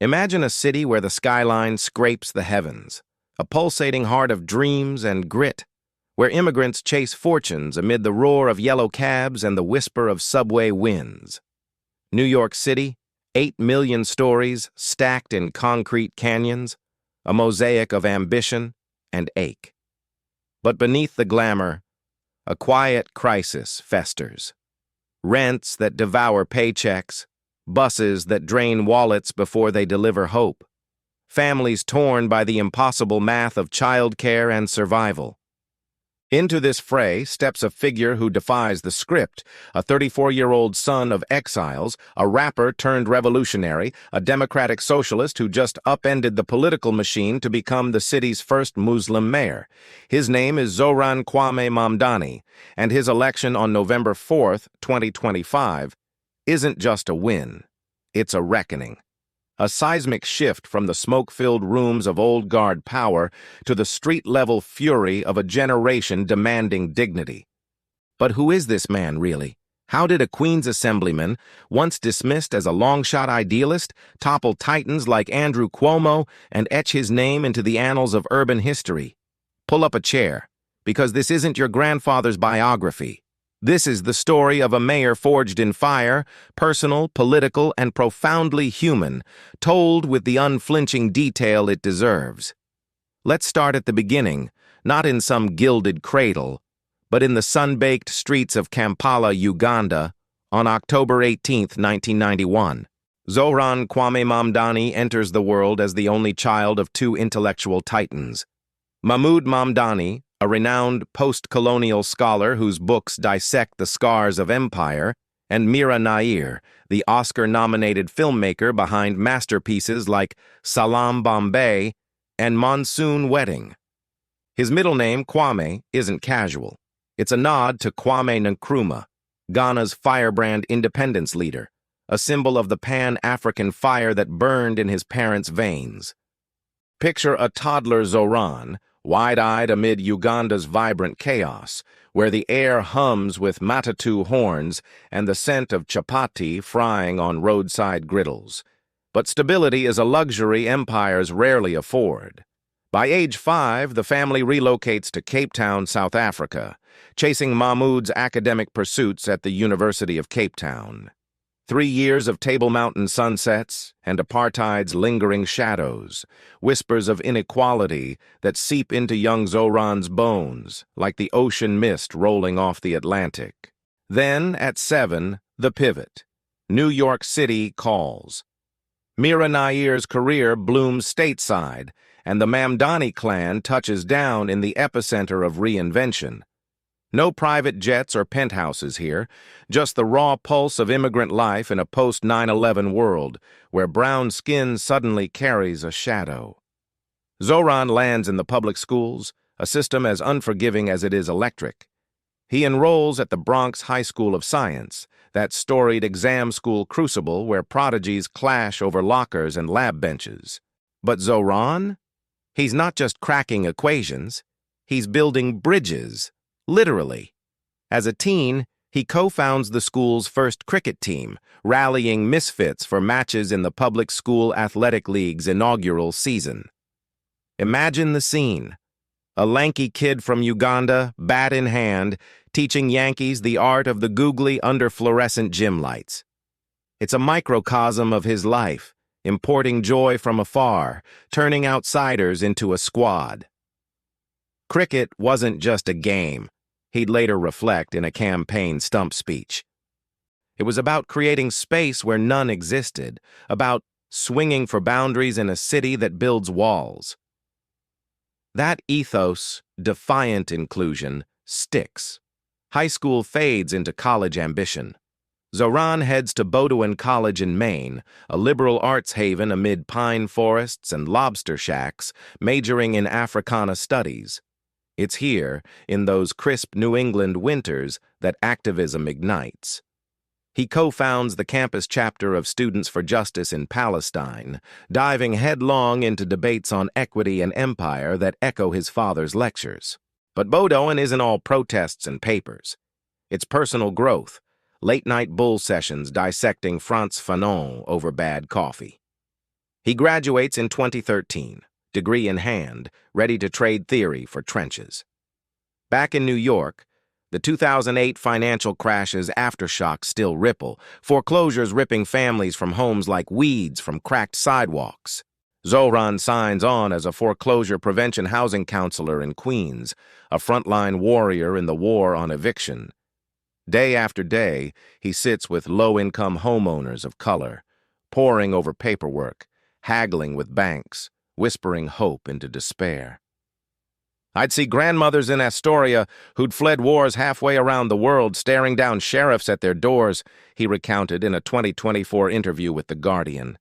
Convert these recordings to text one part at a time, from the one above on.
Imagine a city where the skyline scrapes the heavens, a pulsating heart of dreams and grit, where immigrants chase fortunes amid the roar of yellow cabs and the whisper of subway winds. New York City, 8 million stories stacked in concrete canyons, a mosaic of ambition and ache. But beneath the glamour, a quiet crisis festers. Rents that devour paychecks, buses that drain wallets before they deliver hope, families torn by the impossible math of childcare and survival. Into this fray steps a figure who defies the script, a 34-year-old son of exiles, a rapper turned revolutionary, a democratic socialist who just upended the political machine to become the city's first Muslim mayor. His name is Zohran Kwame Mamdani, and his election on November 4th, 2025, isn't just a win, it's a reckoning. A seismic shift from the smoke-filled rooms of old guard power to the street-level fury of a generation demanding dignity. But who is this man, really? How did a Queens assemblyman, once dismissed as a long-shot idealist, topple titans like Andrew Cuomo and etch his name into the annals of urban history? Pull up a chair, because this isn't your grandfather's biography. This is the story of a mayor forged in fire, personal, political, and profoundly human, told with the unflinching detail it deserves. Let's start at the beginning, not in some gilded cradle, but in the sun-baked streets of Kampala, Uganda, on October 18, 1991. Zohran Kwame Mamdani enters the world as the only child of two intellectual titans. Mahmood Mamdani, a renowned post-colonial scholar whose books dissect the scars of empire, and Mira Nair, the Oscar-nominated filmmaker behind masterpieces like Salam Bombay and Monsoon Wedding. His middle name, Kwame, isn't casual. It's a nod to Kwame Nkrumah, Ghana's firebrand independence leader, a symbol of the Pan-African fire that burned in his parents' veins. Picture a toddler Zohran, wide-eyed amid Uganda's vibrant chaos, where the air hums with matatu horns and the scent of chapati frying on roadside griddles. But stability is a luxury empires rarely afford. By age 5, the family relocates to Cape Town, South Africa, chasing Mahmood's academic pursuits at the University of Cape Town. 3 years of Table Mountain sunsets and apartheid's lingering shadows, whispers of inequality that seep into young Zohran's bones like the ocean mist rolling off the Atlantic. Then, at 7, the pivot. New York City calls. Mira Nair's career blooms stateside, and the Mamdani clan touches down in the epicenter of reinvention. No private jets or penthouses here, just the raw pulse of immigrant life in a post-9/11 world where brown skin suddenly carries a shadow. Zohran lands in the public schools, a system as unforgiving as it is electric. He enrolls at the Bronx High School of Science, that storied exam school crucible where prodigies clash over lockers and lab benches. But Zohran? He's not just cracking equations, he's building bridges. Literally. As a teen, he co-founds the school's first cricket team, rallying misfits for matches in the public school athletic league's inaugural season. Imagine the scene. A lanky kid from Uganda, bat in hand, teaching Yankees the art of the googly under fluorescent gym lights. It's a microcosm of his life, importing joy from afar, turning outsiders into a squad. Cricket wasn't just a game. He'd later reflect in a campaign stump speech. It was about creating space where none existed, about swinging for boundaries in a city that builds walls. That ethos, defiant inclusion, sticks. High school fades into college ambition. Zohran heads to Bowdoin College in Maine, a liberal arts haven amid pine forests and lobster shacks, majoring in Africana studies. It's here, in those crisp New England winters, that activism ignites. He co-founds the campus chapter of Students for Justice in Palestine, diving headlong into debates on equity and empire that echo his father's lectures. But Bowdoin isn't all protests and papers. It's personal growth, late-night bull sessions dissecting Frantz Fanon over bad coffee. He graduates in 2013, degree in hand, ready to trade theory for trenches. Back in New York, the 2008 financial crash's aftershocks still ripple, foreclosures ripping families from homes like weeds from cracked sidewalks. Zohran signs on as a foreclosure prevention housing counselor in Queens, a frontline warrior in the war on eviction. Day after day, he sits with low-income homeowners of color, poring over paperwork, haggling with banks, whispering hope into despair. I'd see grandmothers in Astoria who'd fled wars halfway around the world staring down sheriffs at their doors, he recounted in a 2024 interview with The Guardian.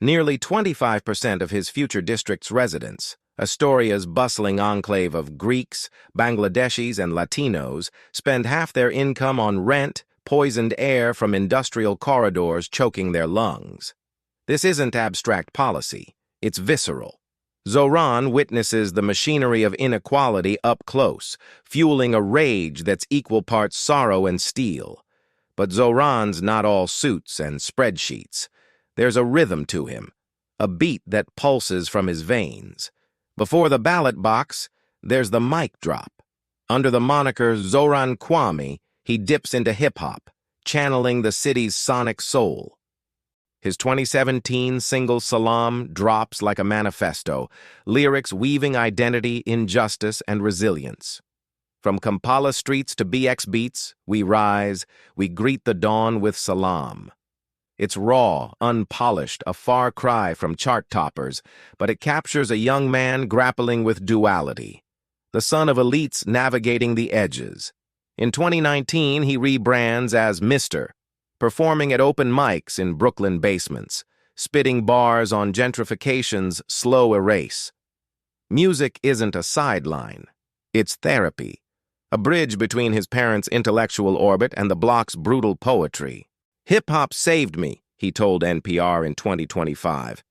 Nearly 25% of his future district's residents, Astoria's bustling enclave of Greeks, Bangladeshis, and Latinos, spend half their income on rent, poisoned air from industrial corridors choking their lungs. This isn't abstract policy, it's visceral. Zohran witnesses the machinery of inequality up close, fueling a rage that's equal parts sorrow and steel. But Zohran's not all suits and spreadsheets. There's a rhythm to him, a beat that pulses from his veins. Before the ballot box, there's the mic drop. Under the moniker Zohran Kwame, he dips into hip-hop, channeling the city's sonic soul. His 2017 single Salam drops like a manifesto, lyrics weaving identity, injustice, and resilience. From Kampala streets to BX beats, we rise, we greet the dawn with Salam. It's raw, unpolished, a far cry from chart toppers, but it captures a young man grappling with duality. The son of elites navigating the edges. In 2019, he rebrands as Mr., performing at open mics in Brooklyn basements, spitting bars on gentrification's slow erase. Music isn't a sideline. It's therapy, a bridge between his parents' intellectual orbit and the block's brutal poetry. Hip-hop saved me, he told NPR in 2025.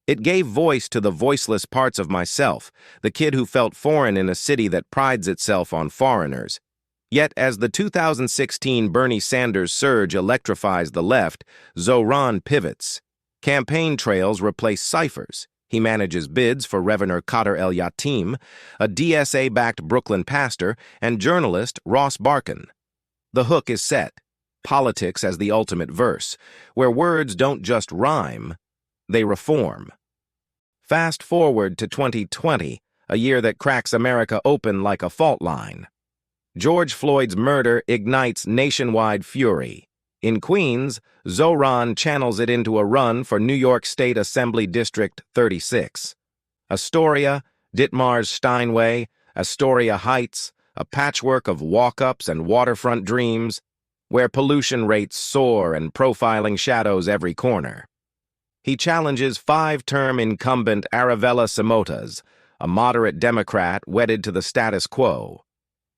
It gave voice to the voiceless parts of myself, the kid who felt foreign in a city that prides itself on foreigners. Yet, as the 2016 Bernie Sanders surge electrifies the left, Zohran pivots. Campaign trails replace ciphers. He manages bids for Reverend Qadir El-Yatim, a DSA-backed Brooklyn pastor, and journalist Ross Barkan. The hook is set. Politics as the ultimate verse, where words don't just rhyme, they reform. Fast forward to 2020, a year that cracks America open like a fault line. George Floyd's murder ignites nationwide fury. In Queens, Zohran channels it into a run for New York State Assembly District 36. Astoria, Ditmars Steinway, Astoria Heights, a patchwork of walk-ups and waterfront dreams, where pollution rates soar and profiling shadows every corner. He challenges five-term incumbent Aravella Simotas, a moderate Democrat wedded to the status quo.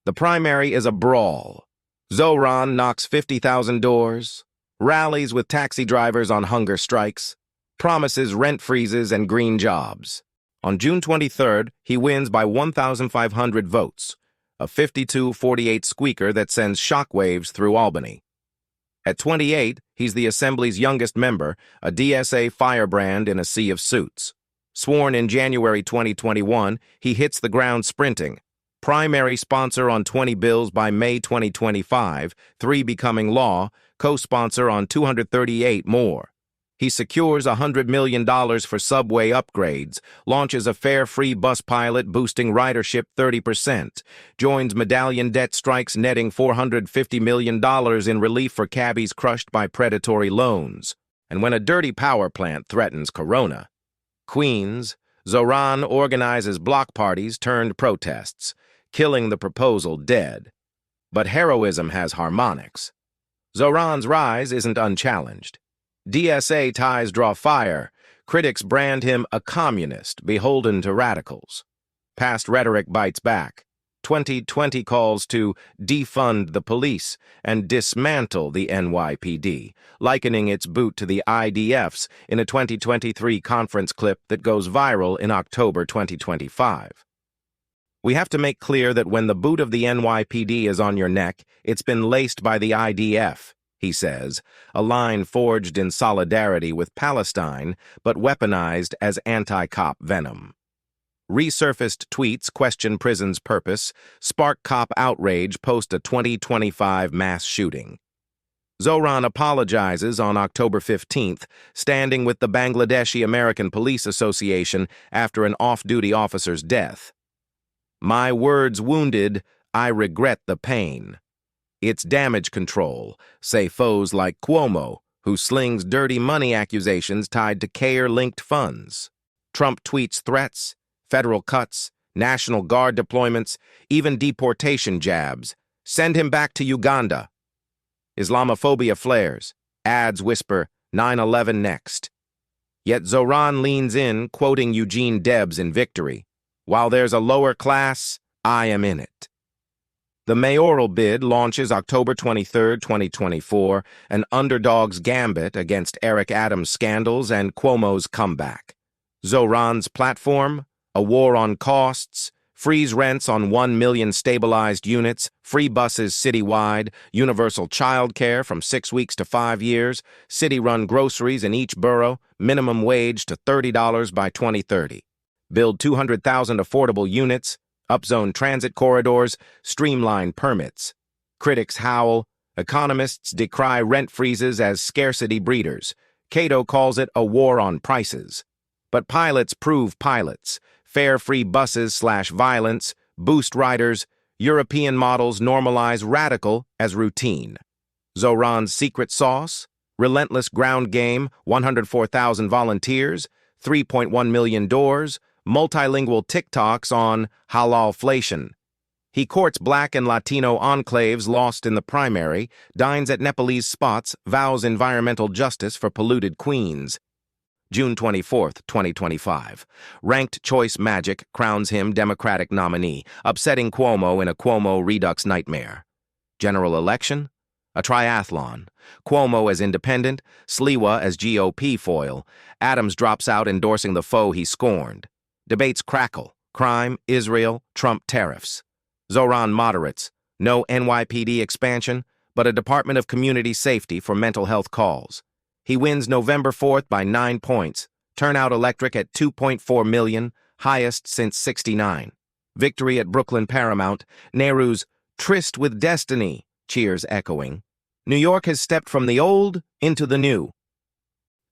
The primary is a brawl. Zohran knocks 50,000 doors, rallies with taxi drivers on hunger strikes, promises rent freezes and green jobs. On June 23rd, he wins by 1,500 votes, a 52-48 squeaker that sends shockwaves through Albany. At 28, he's the Assembly's youngest member, a DSA firebrand in a sea of suits. Sworn in January 2021, he hits the ground sprinting. Primary sponsor on 20 bills by May 2025, 3 becoming law, co-sponsor on 238 more. He secures $100 million for subway upgrades, launches a fare-free bus pilot boosting ridership 30%, joins medallion debt strikes netting $450 million in relief for cabbies crushed by predatory loans. And when a dirty power plant threatens Corona, Queens, Zohran organizes block parties turned protests, killing the proposal dead. But heroism has harmonics. Zohran's rise isn't unchallenged. DSA ties draw fire. Critics brand him a communist, beholden to radicals. Past rhetoric bites back. 2020 calls to defund the police and dismantle the NYPD, likening its boot to the IDF's in a 2023 conference clip that goes viral in October 2025. We have to make clear that when the boot of the NYPD is on your neck, it's been laced by the IDF, he says, a line forged in solidarity with Palestine but weaponized as anti-cop venom. Resurfaced tweets question prison's purpose, spark cop outrage post a 2025 mass shooting. Zohran apologizes on October 15th, standing with the Bangladeshi American Police Association after an off-duty officer's death. My words wounded, I regret the pain. It's damage control, say foes like Cuomo, who slings dirty money accusations tied to CARE-linked funds. Trump tweets threats, federal cuts, National Guard deployments, even deportation jabs. Send him back to Uganda. Islamophobia flares. Ads whisper, 9/11 next. Yet Zohran leans in, quoting Eugene Debs in Victory. While there's a lower class, I am in it. The mayoral bid launches October 23, 2024, an underdog's gambit against Eric Adams' scandals and Cuomo's comeback. Zohran's platform? A war on costs, freeze rents on 1 million stabilized units, free buses citywide, universal childcare from 6 weeks to 5 years, city-run groceries in each borough, minimum wage to $30 by 2030. Build 200,000 affordable units, upzone transit corridors, streamline permits. Critics howl, economists decry rent freezes as scarcity breeders. Cato calls it a war on prices. But pilots prove pilots. Fare-free buses/violence, boost riders, European models normalize radical as routine. Zohran's secret sauce? Relentless ground game, 104,000 volunteers, 3.1 million doors, multilingual TikToks on halalflation. He courts Black and Latino enclaves lost in the primary, dines at Nepalese spots, vows environmental justice for polluted Queens. June 24, 2025. Ranked Choice Magic crowns him Democratic nominee, upsetting Cuomo in a Cuomo Redux nightmare. General election? A triathlon. Cuomo as independent, Sliwa as GOP foil. Adams drops out endorsing the foe he scorned. Debates crackle. Crime, Israel, Trump tariffs. Zohran moderates. No NYPD expansion, but a Department of Community Safety for mental health calls. He wins November 4th by 9 points. Turnout electric at 2.4 million, highest since '69. Victory at Brooklyn Paramount. Nehru's tryst with destiny, cheers echoing. New York has stepped from the old into the new.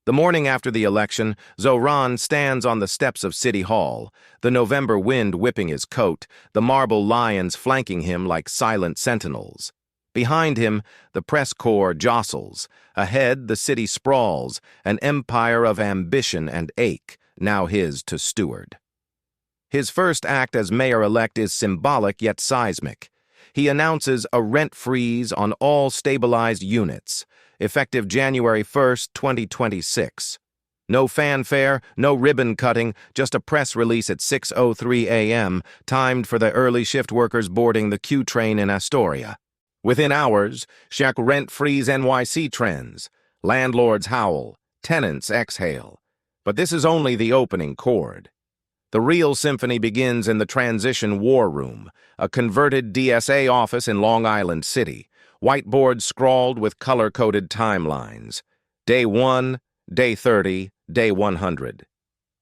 The morning after the election, Zohran stands on the steps of City Hall, the November wind whipping his coat, the marble lions flanking him like silent sentinels. Behind him, the press corps jostles. Ahead, the city sprawls, an empire of ambition and ache, now his to steward. His first act as mayor-elect is symbolic yet seismic. He announces a rent freeze on all stabilized units, effective January 1st, 2026. No fanfare, no ribbon cutting, just a press release at 6:03 a.m., timed for the early shift workers boarding the Q train in Astoria. Within hours, Shaq rent freeze NYC trends. Landlords howl, tenants exhale. But this is only the opening chord. The real symphony begins in the transition war room, a converted DSA office in Long Island City, whiteboards scrawled with color-coded timelines. Day 1, Day 30, Day 100.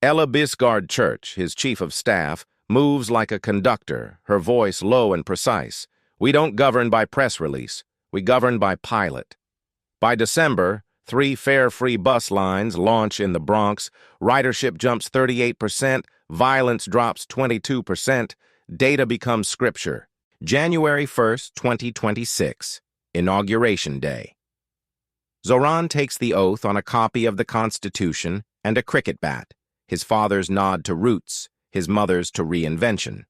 Ella Biscard Church, his chief of staff, moves like a conductor, her voice low and precise. We don't govern by press release. We govern by pilot. By December, 3 fare-free bus lines launch in the Bronx. Ridership jumps 38%. Violence drops 22%. Data becomes scripture. January 1st, 2026. Inauguration Day. Zohran takes the oath on a copy of the Constitution and a cricket bat, his father's nod to roots, his mother's to reinvention.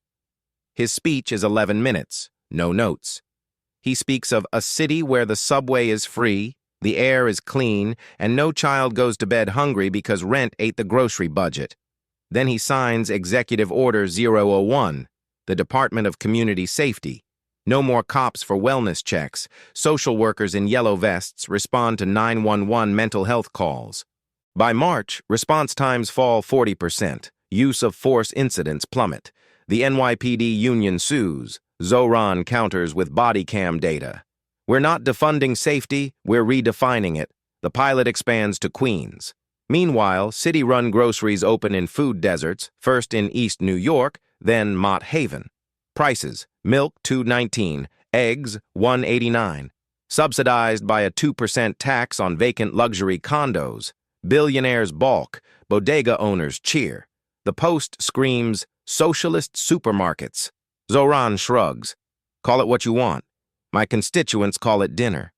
His speech is 11 minutes. No notes. He speaks of a city where the subway is free, the air is clean, and no child goes to bed hungry because rent ate the grocery budget. Then he signs Executive Order 001, the Department of Community Safety. No more cops for wellness checks. Social workers in yellow vests respond to 911 mental health calls. By March, response times fall 40%. Use of force incidents plummet. The NYPD union sues. Zohran counters with body cam data. We're not defunding safety, we're redefining it. The pilot expands to Queens. Meanwhile, city-run groceries open in food deserts, first in East New York, then Mott Haven. Prices: milk $2.19, eggs $1.89. Subsidized by a 2% tax on vacant luxury condos. Billionaires balk, bodega owners cheer. The Post screams, "Socialist supermarkets." Zohran shrugs. Call it what you want. My constituents call it dinner.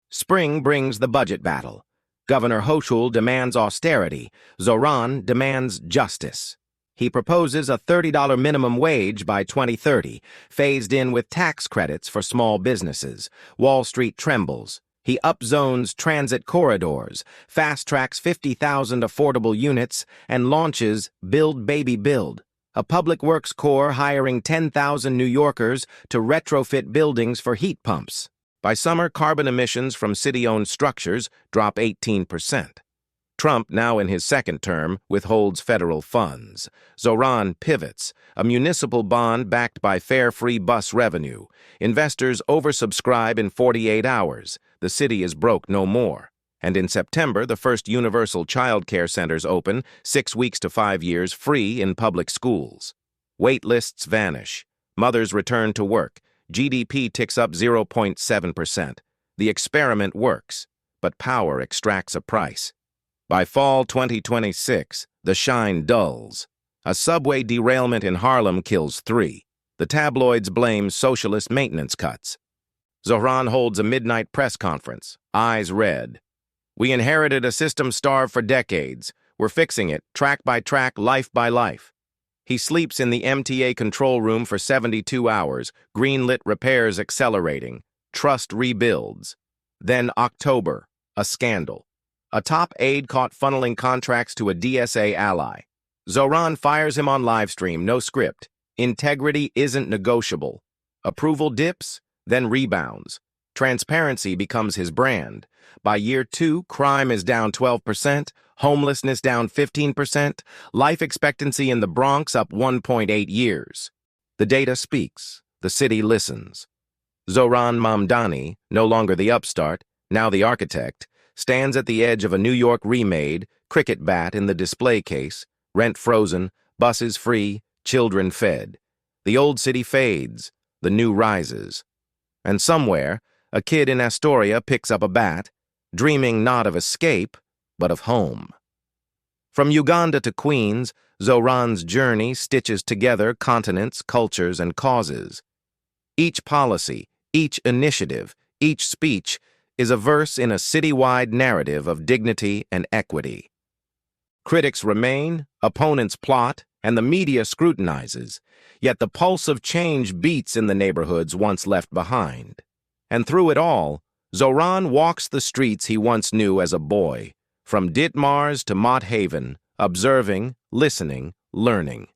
Spring brings the budget battle. Governor Hochul demands austerity. Zohran demands justice. He proposes a $30 minimum wage by 2030, phased in with tax credits for small businesses. Wall Street trembles. He upzones transit corridors, fast-tracks 50,000 affordable units, and launches Build Baby Build, a public works corps hiring 10,000 New Yorkers to retrofit buildings for heat pumps. By summer, carbon emissions from city-owned structures drop 18%. Trump, now in his second term, withholds federal funds. Zohran pivots, a municipal bond backed by fare-free bus revenue. Investors oversubscribe in 48 hours. The city is broke no more. And in September, the first universal child care centers open, 6 weeks to 5 years, free in public schools. Wait lists vanish. Mothers return to work. GDP ticks up 0.7%. The experiment works, but power extracts a price. By fall 2026, the shine dulls. A subway derailment in Harlem kills 3. The tabloids blame socialist maintenance cuts. Zohran holds a midnight press conference, eyes red. We inherited a system starved for decades. We're fixing it, track by track, life by life. He sleeps in the MTA control room for 72 hours, greenlit repairs accelerating. Trust rebuilds. Then October, a scandal. A top aide caught funneling contracts to a DSA ally. Zohran fires him on livestream, no script. Integrity isn't negotiable. Approval dips, then rebounds. Transparency becomes his brand. By year 2, crime is down 12%, homelessness down 15%, life expectancy in the Bronx up 1.8 years. The data speaks. The city listens. Zohran Mamdani, no longer the upstart, now the architect, stands at the edge of a New York remade, cricket bat in the display case, rent frozen, buses free, children fed. The old city fades, the new rises. And somewhere, a kid in Astoria picks up a bat, dreaming not of escape, but of home. From Uganda to Queens, Zohran's journey stitches together continents, cultures, and causes. Each policy, each initiative, each speech is a verse in a citywide narrative of dignity and equity. Critics remain, opponents plot, and the media scrutinizes, yet the pulse of change beats in the neighborhoods once left behind. And through it all, Zohran walks the streets he once knew as a boy, from Ditmars to Mott Haven, observing, listening, learning.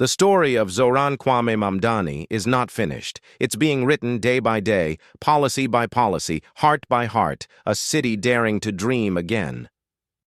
The story of Zohran Kwame Mamdani is not finished. It's being written day by day, policy by policy, heart by heart, a city daring to dream again.